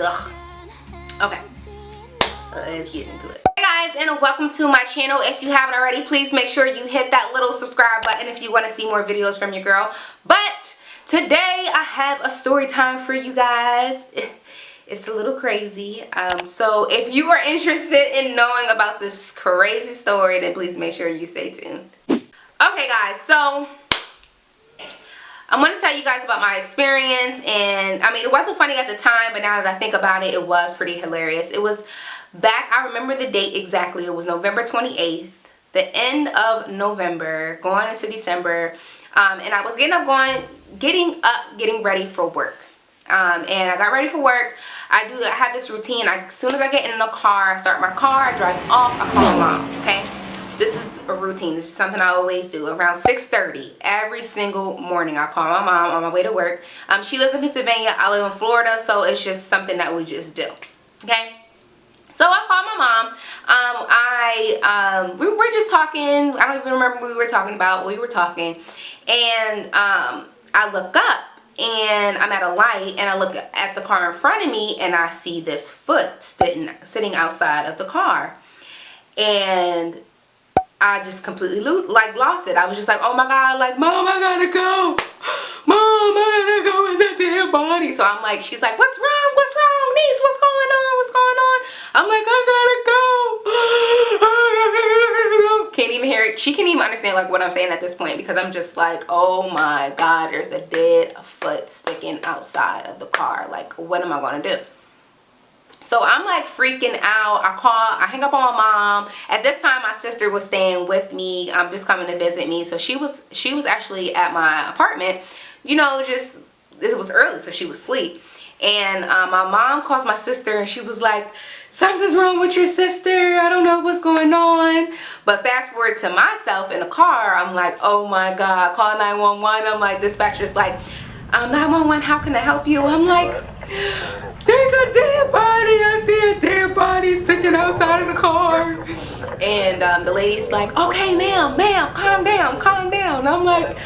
Ugh. Okay, let's get into it. Hey guys, and welcome to my channel. If you haven't already, please make sure you hit that little subscribe button if you want to see more videos from your girl. But today I have a story time for you guys. It's a little crazy. So if you are interested in knowing about this crazy story, then please make sure you stay tuned. Okay guys, so I'm going to tell you guys about my experience, and I mean, it wasn't funny at the time, but now that I think about it, it was pretty hilarious. It was back, I remember the date exactly, it was November 28th, the end of November, going into December, and I was getting ready for work. And I got ready for work. I have this routine. As soon as I get in the car, I start my car, I drive off, I call my mom, okay? This is a routine. This is something I always do. Around 6:30 every single morning, I call my mom on my way to work. She lives in Pennsylvania. I live in Florida, so it's just something that we just do. Okay? So I called my mom. We were just talking. I don't even remember what we were talking about. We were talking, and I look up, and I'm at a light, and I look at the car in front of me, and I see this foot sitting outside of the car, and I just completely lost it. I was just like, oh my God, like, Mom, I gotta go. Mom, I gotta go. It's a dead body. So I'm like, she's like, what's wrong? What's wrong? Niece, what's going on? What's going on? I'm like, I gotta go. Can't even hear it. She can't even understand like what I'm saying at this point, because I'm just like, oh my God, there's a dead foot sticking outside of the car. Like, what am I gonna do? So I'm like freaking out. I hang up on my mom. At this time, my sister was staying with me, just coming to visit me. So she was actually at my apartment, you know, just, it was early, so she was asleep. And my mom calls my sister, and she was like, something's wrong with your sister. I don't know what's going on. But fast forward to myself in the car, I'm like, oh my God, call 911. I'm like, dispatcher's like, 911, how can I help you? I'm like, there's a dead body. I see a dead body sticking outside of the car. And the lady's like, okay, ma'am, calm down, calm down. I'm like,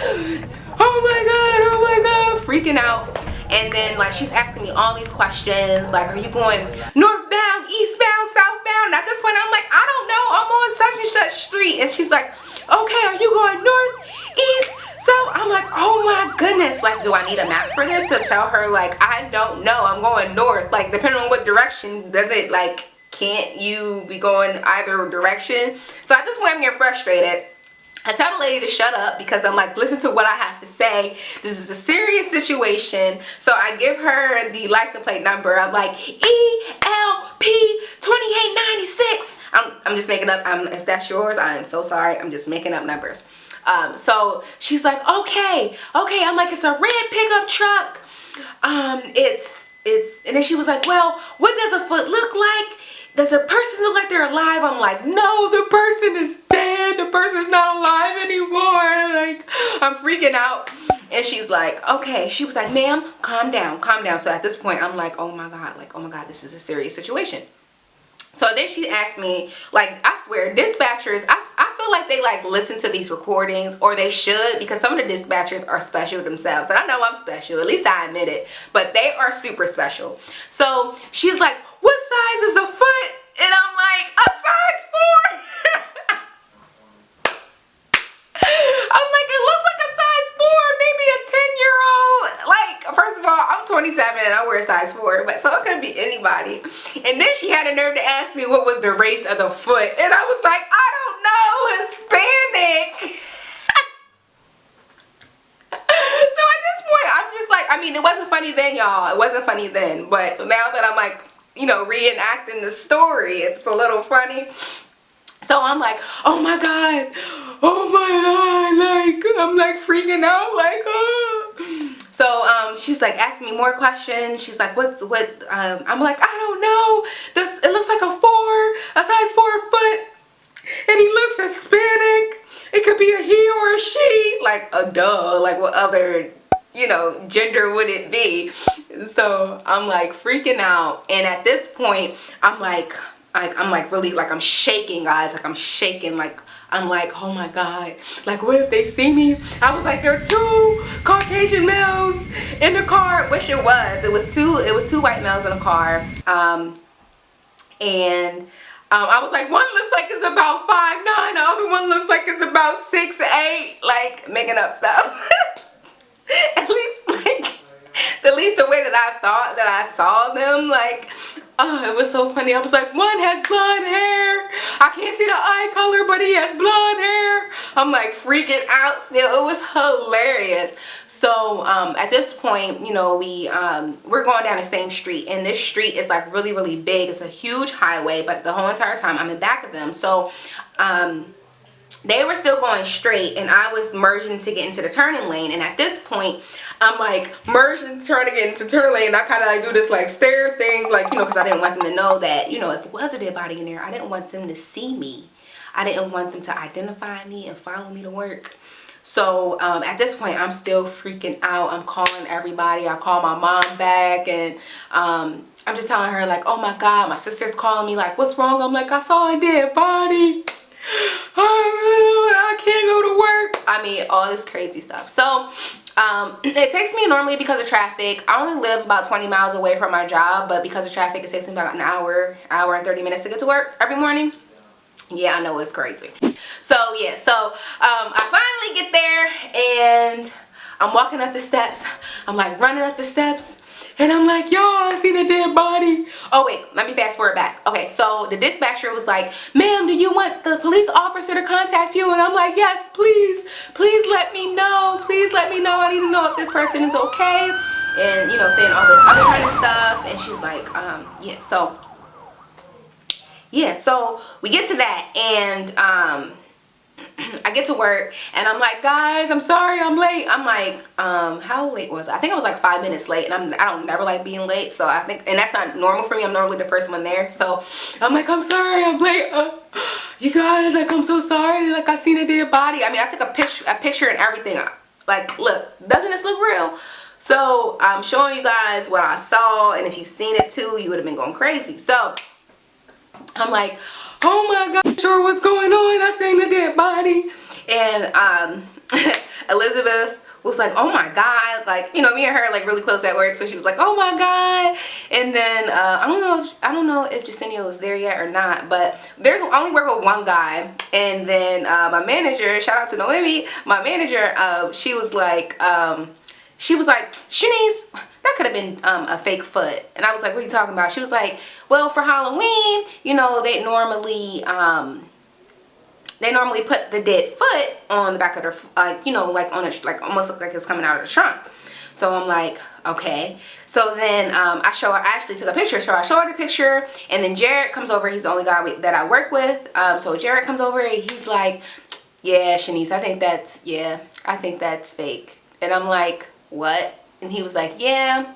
oh my God, freaking out. And then like she's asking me all these questions, like, are you going northbound, eastbound, southbound? And at this point I'm like, I don't know, I'm on such and such street. And she's like, okay, are you going north, east? So I'm like, oh my goodness, like, do I need a map for this to tell her, like, I don't know, I'm going north. Like, depending on what direction, does it, like, can't you be going either direction? So at this point I'm getting frustrated. I tell the lady to shut up, because I'm like, listen to what I have to say. This is a serious situation. So I give her the license plate number. I'm like, ELP 2896. I'm just making up. If that's yours, I am so sorry. I'm just making up numbers. So she's like, okay. I'm like, it's a red pickup truck. And then she was like, well, what does a foot look like? Does the person look like they're alive? I'm like, no, the person is dead. The person's not alive anymore. Like, I'm freaking out. And she's like, okay. She was like, ma'am, calm down, calm down. So at this point, I'm like, oh my God, this is a serious situation. So then she asked me, like, I swear, dispatchers, I feel like they like listen to these recordings, or they should, because some of the dispatchers are special themselves. And I know I'm special, at least I admit it, but they are super special. So she's like, what size is the foot? And I'm like, a size 4. I'm like, it looks like a size 4, maybe a 10-year-old. Like, first of all, I'm 27 and I wear a size 4, but so it could be anybody. And then she had a nerve to ask me what was the race of the foot. And I was like, I don't know, Hispanic. So at this point, I'm just like, I mean, it wasn't funny then, y'all. It wasn't funny then. But now that I'm like, you know, reenacting the story, it's a little funny. So I'm like, oh my God, like, I'm like freaking out, like, oh. So she's like asking me more questions. She's like, I'm like, I don't know. It looks like a size 4 foot, and he looks Hispanic. It could be a he or a she. Like, like what other, you know, gender would it be? So I'm like freaking out, and at this point I'm like really, like, I'm shaking, guys. Like, I'm shaking, like I'm like, oh my God, like what if they see me? I was like, there are 2 Caucasian males in the car, which it was two white males in the car. And I was like, one looks like it's about 5'9", the other one looks like it's about 6'8", like making up stuff. At least the way that I thought that I saw them, like, oh, it was so funny. I was like, one has blonde hair. I can't see the eye color, but he has blonde hair. I'm like freaking out still. It was hilarious. So at this point, you know, we're going down the same street, and this street is like really, really big. It's a huge highway, but the whole entire time I'm in back of them. So they were still going straight, and I was merging to get into the turning lane. And at this point, I'm like merging, trying to get into turn lane. And I kind of like do this like stare thing, like, you know, because I didn't want them to know that, you know, if it was a dead body in there, I didn't want them to see me. I didn't want them to identify me and follow me to work. So at this point, I'm still freaking out. I'm calling everybody. I call my mom back, and I'm just telling her like, oh my God, my sister's calling me like, what's wrong? I'm like, I saw a dead body. I can't go to work. I mean, all this crazy stuff. So it takes me normally, because of traffic, I only live about 20 miles away from my job, but because of traffic, it takes me about an hour and 30 minutes to get to work every morning. Yeah, I know, it's crazy. So yeah, so I finally get there, and I'm walking up the steps. I'm like running up the steps, and I'm like, yo, I seen a dead body. Oh wait, let me fast forward back. Okay, so the dispatcher was like, ma'am, do you want the police officer to contact you? And I'm like, yes, please let me know. Please let me know. I need to know if this person is okay. And, you know, saying all this other kind of stuff. And she was like, yeah, so we get to that, and I get to work, and I'm like, guys, I'm sorry I'm late. I'm like, how late was I? I think I was like 5 minutes late, and I don't never like being late, so I think, and that's not normal for me. I'm normally the first one there. So I'm like, I'm sorry I'm late. You guys, like, I'm so sorry. Like, I seen a dead body. I mean, I took a picture and everything. Like, look, doesn't this look real? So I'm showing you guys what I saw, and if you've seen it too, you would have been going crazy. So I'm like, oh my God, sure, what's going on? I seen the dead body. And Elizabeth was like, oh my God, like, you know, me and her like really close at work, so she was like, oh my God. And then I don't know if Jacinio was there yet or not, but I only work with one guy. And then my manager, shout out to Noemi, my manager, she was like, Shanice, that could have been a fake foot. And I was like, what are you talking about? She was like, well, for Halloween, you know, they normally put the dead foot on the back of their, you know, like on a, like almost look like it's coming out of the trunk. So I'm like, okay. So then I actually took a picture. So I show her the picture, and then Jared comes over. He's the only guy that I work with. So Jared comes over, and he's like, yeah, Shanice, I think that's fake. And I'm like, what? And he was like, yeah,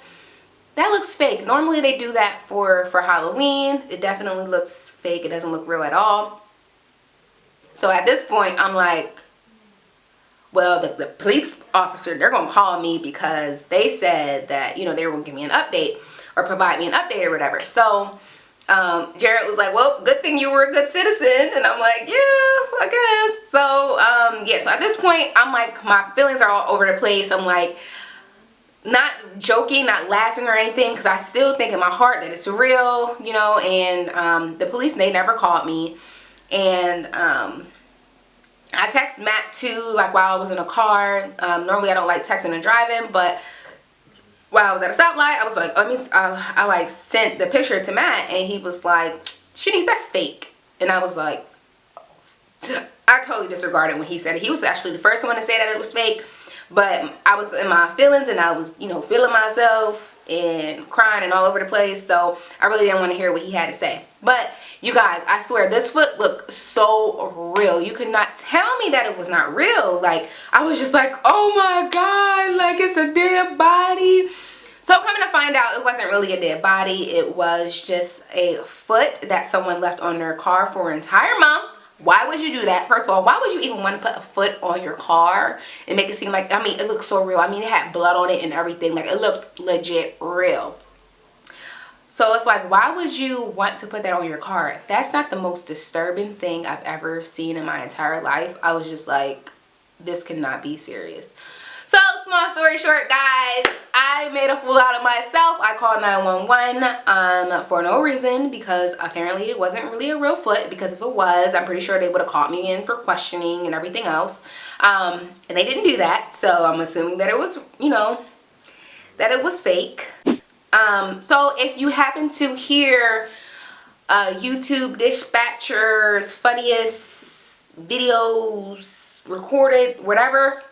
that looks fake. Normally they do that for Halloween. It definitely looks fake. It doesn't look real at all. So at this point, I'm like, well, the police officer, they're going to call me because they said that, you know, they were going to give me an update or provide me an update or whatever. So Jared was like, well, good thing you were a good citizen. And I'm like, yeah, I guess. So yeah, so at this point, I'm like, my feelings are all over the place. I'm like, not joking, not laughing or anything, because I still think in my heart that it's real, you know. And the police, they never called me. And I text Matt too, like while I was in a car. Normally I don't like texting and driving, but while I was at a stoplight, I was like, I like sent the picture to Matt, and he was like, Shanice, that's fake. And I was like, I totally disregarded when he said it. He was actually the first one to say that it was fake. But I was in my feelings, and I was, you know, feeling myself and crying and all over the place. So I really didn't want to hear what he had to say. But you guys, I swear, this foot looked so real. You could not tell me that it was not real. Like, I was just like, oh my God, like it's a dead body. So coming to find out, it wasn't really a dead body. It was just a foot that someone left on their car for an entire month. Why would you do that? First of all, why would you even want to put a foot on your car and make it seem like, I mean, it looked so real. I mean, it had blood on it and everything. Like, it looked legit real. So it's like, why would you want to put that on your car? That's not the most disturbing thing I've ever seen in my entire life. I was just like, this cannot be serious. So small story short, guys, I made a fool out of myself. I called 911 for no reason, because apparently it wasn't really a real foot, because if it was, I'm pretty sure they would have called me in for questioning and everything else. And they didn't do that, so I'm assuming that it was, you know, that it was fake. So if you happen to hear YouTube dispatcher's funniest videos recorded, whatever,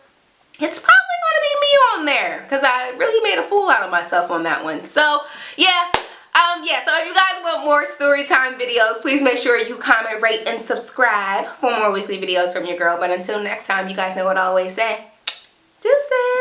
it's probably going to be me on there, because I really made a fool out of myself on that one. So yeah, so if you guys want more story time videos, please make sure you comment, rate, and subscribe for more weekly videos from your girl. But until next time, you guys know what I always say. Deuces.